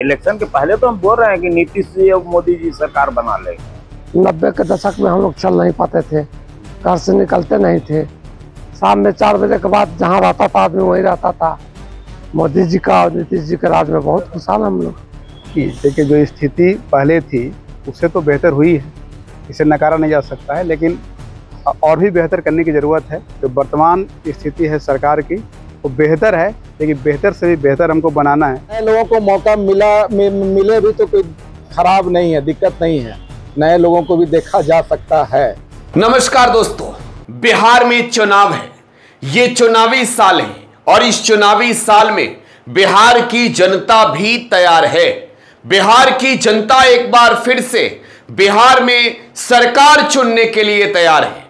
Election के पहले तो हम बोल रहे हैं कि नीतीश जी और मोदी जी सरकार बना लेंगे। 90 के दशक में हम लोग चल नहीं पाते थे, घर से निकलते नहीं थे। शाम में 4 बजे के बाद जहाँ रहता था आदमी वहीं रहता था। मोदी जी का और नीतीश जी के राज में बहुत खुशहाल हम लोग। देखिए, जो स्थिति पहले थी उससे तो बेहतर हुई है, इसे नकारा नहीं जा सकता है, लेकिन और भी बेहतर करने की ज़रूरत है। जो वर्तमान स्थिति है सरकार की वो बेहतर है, लेकिन बेहतर से भी बेहतर हमको बनाना है। नए लोगों को मौका मिले भी तो कोई खराब नहीं है, दिक्कत नहीं है। नए लोगों को भी देखा जा सकता है। नमस्कार दोस्तों, बिहार में चुनाव है। ये चुनावी साल है और इस चुनावी साल में बिहार की जनता भी तैयार है। बिहार की जनता एक बार फिर से बिहार में सरकार चुनने के लिए तैयार है।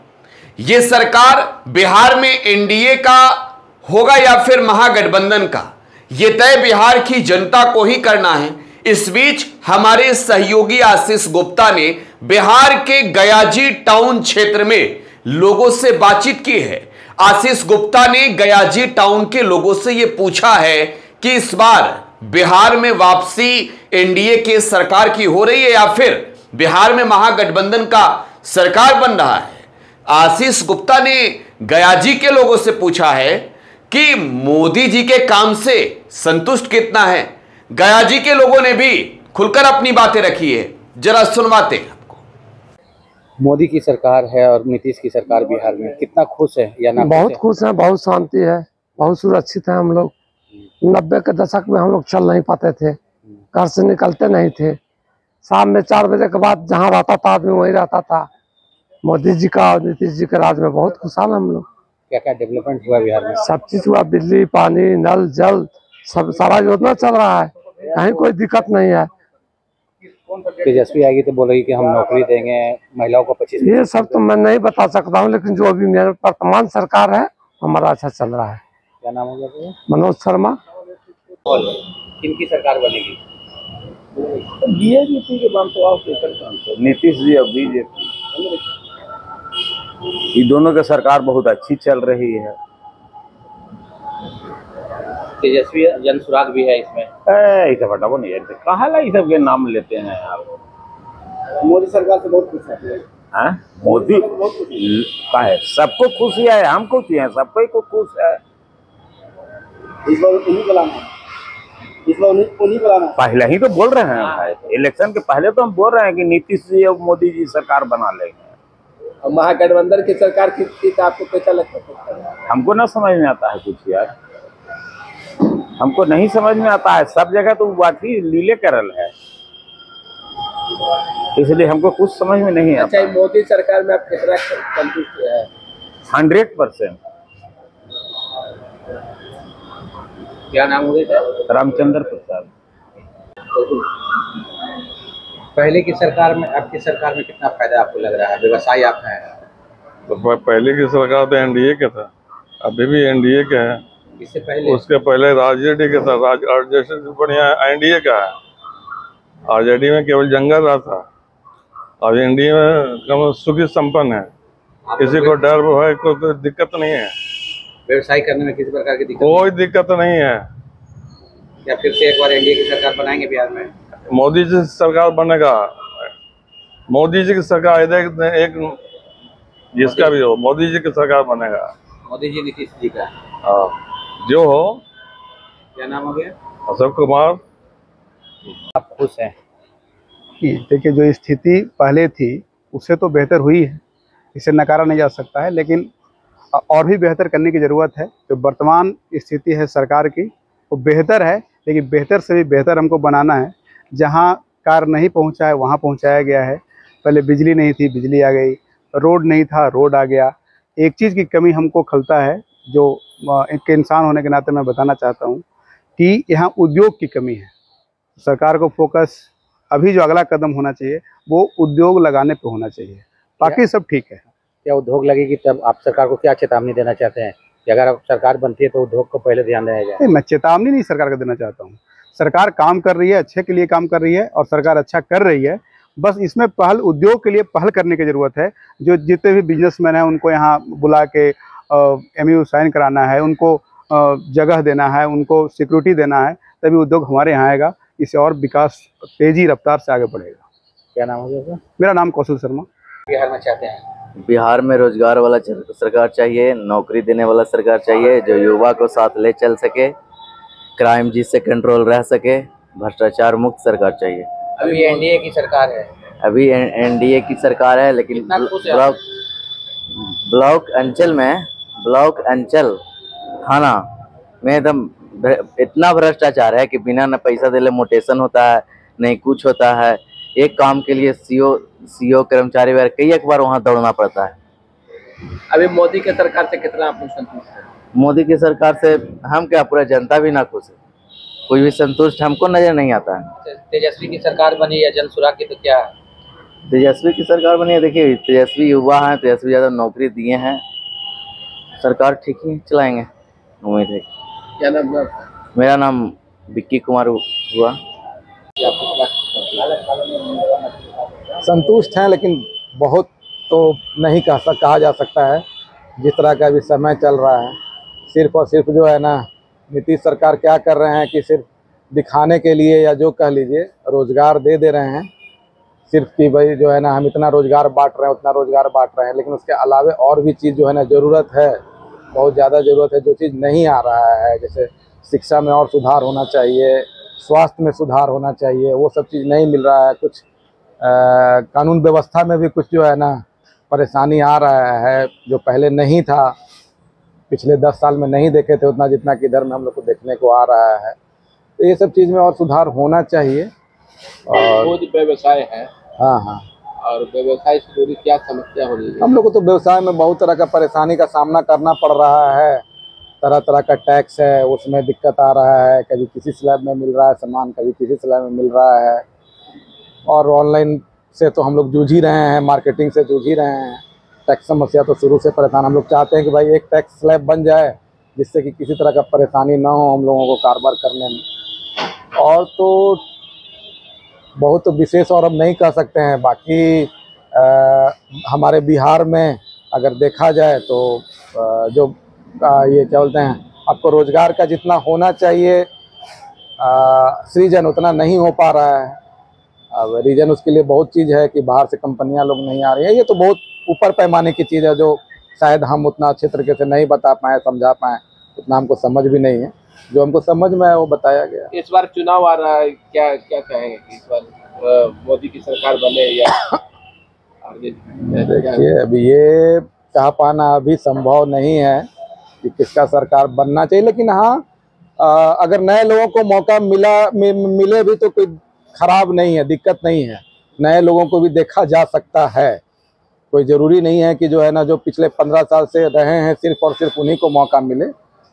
ये सरकार बिहार में एनडीए का होगा या फिर महागठबंधन का, ये तय बिहार की जनता को ही करना है। इस बीच हमारे सहयोगी आशीष गुप्ता ने बिहार के गयाजी टाउन क्षेत्र में लोगों से बातचीत की है। आशीष गुप्ता ने गयाजी टाउन के लोगों से यह पूछा है कि इस बार बिहार में वापसी एनडीए के सरकार की हो रही है या फिर बिहार में महागठबंधन का सरकार बन रहा है। आशीष गुप्ता ने गयाजी के लोगों से पूछा है कि मोदी जी के काम से संतुष्ट कितना है। गयाजी के लोगों ने भी खुलकर अपनी बातें रखी है, जरा सुनवाते हैं आपको। मोदी की सरकार है और नीतीश की सरकार बिहार में, कितना खुश है या ना? बहुत खुश हैं, बहुत शांति है, बहुत सुरक्षित है हम लोग। 90 के दशक में हम लोग चल नहीं पाते थे, घर से निकलते नहीं थे। शाम में 4 बजे के बाद जहाँ रहता था आदमी वहीं रहता था। मोदी जी का और नीतीश जी के राज में बहुत खुशहाल हम लोग। क्या क्या डेवलपमेंट हुआ बिहार में? सब चीज हुआ, बिजली, पानी, नल, जल, सब सारा योजना चल रहा है, कहीं कोई दिक्कत नहीं है। तेजस्वी आएगी तो बोलेगी कि हम नौकरी देंगे, महिलाओं को 25। ये सब तो मैं नहीं बता सकता हूँ, लेकिन जो अभी मेरे वर्तमान सरकार है हमारा अच्छा चल रहा है। क्या नाम हो गया? मनोज शर्मा। किनकी सरकार बनेगी? बीजेपी के बात तो नीतीश जी और बीजेपी, ये दोनों की सरकार बहुत अच्छी चल रही है। तेजस्वी जनसुराग भी है इसमें। ऐसा बताओ नहीं, कहाँ ला ये सब के नाम लेते हैं आप। मोदी सरकार से बहुत खुश है। हाँ, मोदी का है, सबको खुशी है, हम खुश हैं, सबको को खुश है। इस बार उन्हीं को लाना है, इस बार उन्हीं को लाना है। पहले ही तो बोल रहे हैं भाई, इलेक्शन के पहले तो हम बोल रहे हैं कि नीतीश जी और मोदी जी सरकार बना लेंगे। और महागठबंधन की सरकार कितनी का आपको कैसा लगता है? हमको ना समझ में आता है कुछ यार, हमको नहीं समझ में आता है। सब जगह तो बाकी लीले करल है, इसलिए हमको कुछ समझ में नहीं आता। अच्छा, मोदी सरकार में आप कितना संतुष्ट है? 100%। क्या नाम हो गया? रामचंद्र प्रसाद। पहले की सरकार में आपकी सरकार में कितना फायदा आपको लग रहा है? व्यवसाय आप है तो पहले की सरकार तो एनडीए का था, अभी भी एनडीए का है। इससे पहले? उसके पहले आरजेडी का था। आरजेडी बढ़िया एनडीए का है। आरजेडी में केवल जंगल रहा था, और एनडीए में कम सुखी संपन्न है, किसी को डर है, कोई दिक्कत नहीं है। व्यवसाय करने में किसी प्रकार की दिक्कत? कोई दिक्कत नहीं है। क्या फिर से एक बार एनडीए की सरकार बनाएंगे बिहार में? मोदी जी सरकार बनेगा, मोदी जी की सरकार एक जिसका भी हो, मोदी जी की सरकार बनेगा। मोदी जी नीतीश जी का? हाँ, जो हो। क्या नाम हो गया? अशोक कुमार। आप खुश हैं? देखिए, जो स्थिति पहले थी उससे तो बेहतर हुई है, इसे नकारा नहीं जा सकता है, लेकिन और भी बेहतर करने की ज़रूरत है। जो वर्तमान स्थिति है सरकार की वो बेहतर है, लेकिन बेहतर से भी बेहतर हमको बनाना है। जहाँ कार नहीं पहुँचा है वहाँ पहुँचाया गया है। पहले बिजली नहीं थी, बिजली आ गई। रोड नहीं था, रोड आ गया। एक चीज़ की कमी हमको खलता है, जो एक इंसान होने के नाते मैं बताना चाहता हूँ कि यहाँ उद्योग की कमी है। सरकार को फोकस अभी जो अगला कदम होना चाहिए वो उद्योग लगाने पे होना चाहिए, बाकी सब ठीक है। क्या उद्योग लगेगी तब आप सरकार को क्या चेतावनी देना चाहते हैं कि अगर सरकार बनती है तो उद्योग को पहले ध्यान दिया जाए? मैं चेतावनी नहीं सरकार को देना चाहता हूँ। सरकार काम कर रही है, अच्छे के लिए काम कर रही है और सरकार अच्छा कर रही है। बस इसमें पहल उद्योग के लिए पहल करने की ज़रूरत है। जो जितने भी बिजनेसमैन हैं उनको यहाँ बुला के MOU साइन कराना है, उनको जगह देना है, उनको सिक्योरिटी देना है, तभी उद्योग हमारे यहाँ आएगा। इसे और विकास तेजी रफ्तार से आगे बढ़ेगा। क्या नाम है आपका? मेरा नाम कौशल शर्मा। बिहार में चाहते हैं? बिहार में रोजगार वाला सरकार चाहिए, नौकरी देने वाला सरकार चाहिए, जो युवा को साथ ले चल सके, क्राइम जिससे कंट्रोल रह सके, भ्रष्टाचार मुक्त सरकार चाहिए। अभी एनडीए की सरकार है। अभी एनडीए की सरकार है, लेकिन ब्लॉक अंचल थाना में एकदम इतना भ्रष्टाचार है कि बिना न पैसा दिले मोटेशन होता है, नहीं कुछ होता है। एक काम के लिए सीओ कर्मचारी वगैरह कई एक बार वहाँ दौड़ना पड़ता है। अभी मोदी के सरकार से कितना आप संतुष्ट हैं? मोदी की सरकार से हम क्या, पूरा जनता भी ना खुश है, कोई भी संतुष्ट हमको नजर नहीं आता है। तेजस्वी की सरकार बनी या जनसुराग की, तो क्या तेजस्वी की सरकार बनी है? देखिए, तेजस्वी युवा हैं, तेजस्वी ज़्यादा नौकरी दिए हैं, सरकार ठीक ही चलाएंगे, उम्मीद है। क्या नाम है आपका? मेरा नाम विक्की कुमार हुआ। संतुष्ट हैं, लेकिन बहुत तो नहीं कहा जा सकता है। जिस तरह का अभी समय चल रहा है, सिर्फ और सिर्फ जो है ना, नीतीश सरकार क्या कर रहे हैं कि सिर्फ दिखाने के लिए, या जो कह लीजिए, रोजगार दे रहे हैं सिर्फ कि भाई जो है ना, हम इतना रोजगार बांट रहे हैं, उतना रोजगार बांट रहे हैं, लेकिन उसके अलावे और भी चीज़ जो है ना ज़रूरत है, बहुत ज़्यादा ज़रूरत है। जो चीज़ नहीं आ रहा है, जैसे शिक्षा में और सुधार होना चाहिए, स्वास्थ्य में सुधार होना चाहिए, वो सब चीज़ नहीं मिल रहा है। कुछ कानून व्यवस्था में भी कुछ जो है ना परेशानी आ रहा है, जो पहले नहीं था, पिछले 10 साल में नहीं देखे थे उतना, जितना कि इधर में हम लोग को देखने को आ रहा है। तो ये सब चीज़ में और सुधार होना चाहिए। और व्यवसाय है। हाँ, और व्यवसाय से जुड़ी क्या समस्या हो रही है? हम लोग को तो व्यवसाय में बहुत तरह का परेशानी का सामना करना पड़ रहा है। तरह तरह का टैक्स है, उसमें दिक्कत आ रहा है। कभी किसी स्लैब में मिल रहा है सामान, कभी किसी स्लैब में मिल रहा है। और ऑनलाइन से तो हम लोग जूझ ही रहे हैं, मार्केटिंग से जूझ ही रहे हैं। टैक्स समस्या तो शुरू से परेशान। हम लोग चाहते हैं कि भाई एक टैक्स स्लैब बन जाए, जिससे कि किसी तरह का परेशानी ना हो हम लोगों को कारोबार करने में। और तो बहुत तो विशेष और हम नहीं कह सकते हैं। बाकी हमारे बिहार में अगर देखा जाए तो जो ये क्या बोलते हैं, आपको रोजगार का जितना होना चाहिए सृजन, उतना नहीं हो पा रहा है। अब रीजन उसके लिए बहुत चीज़ है कि बाहर से कंपनियां लोग नहीं आ रही हैं। ये तो बहुत ऊपर पैमाने की चीज़ है, जो शायद हम उतना अच्छे तरीके से नहीं बता पाएँ, समझा पाएँ, उतना हमको समझ भी नहीं है। जो हमको समझ में है वो बताया गया। इस बार चुनाव आ रहा है, क्या कहेंगे कि इस बार मोदी की सरकार बने या देखिए, अभी ये कह पाना अभी संभव नहीं है कि किसका सरकार बनना चाहिए। लेकिन हाँ, अगर नए लोगों को मौका मिले भी तो कोई खराब नहीं है, दिक्कत नहीं है। नए लोगों को भी देखा जा सकता है। कोई ज़रूरी नहीं है कि जो है ना, जो पिछले 15 साल से रहे हैं सिर्फ और सिर्फ उन्हीं को मौका मिले।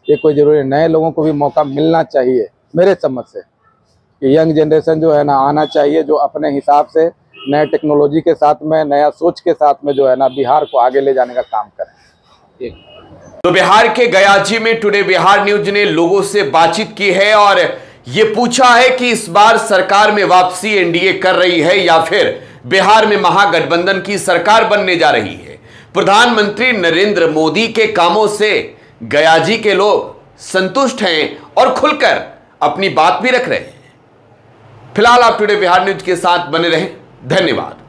ये कोई ज़रूरी, नए लोगों को भी मौका मिलना चाहिए मेरे समझ से। कि यंग जनरेशन जो है ना आना चाहिए, जो अपने हिसाब से नए टेक्नोलॉजी के साथ में, नया सोच के साथ में जो है ना बिहार को आगे ले जाने का काम करें। तो बिहार के गयाजी में टुडे बिहार न्यूज ने लोगों से बातचीत की है और ये पूछा है कि इस बार सरकार में वापसी एनडीए कर रही है या फिर बिहार में महागठबंधन की सरकार बनने जा रही है। प्रधानमंत्री नरेंद्र मोदी के कामों से गयाजी के लोग संतुष्ट हैं और खुलकर अपनी बात भी रख रहे हैं। फिलहाल आप टुडे बिहार न्यूज के साथ बने रहें। धन्यवाद।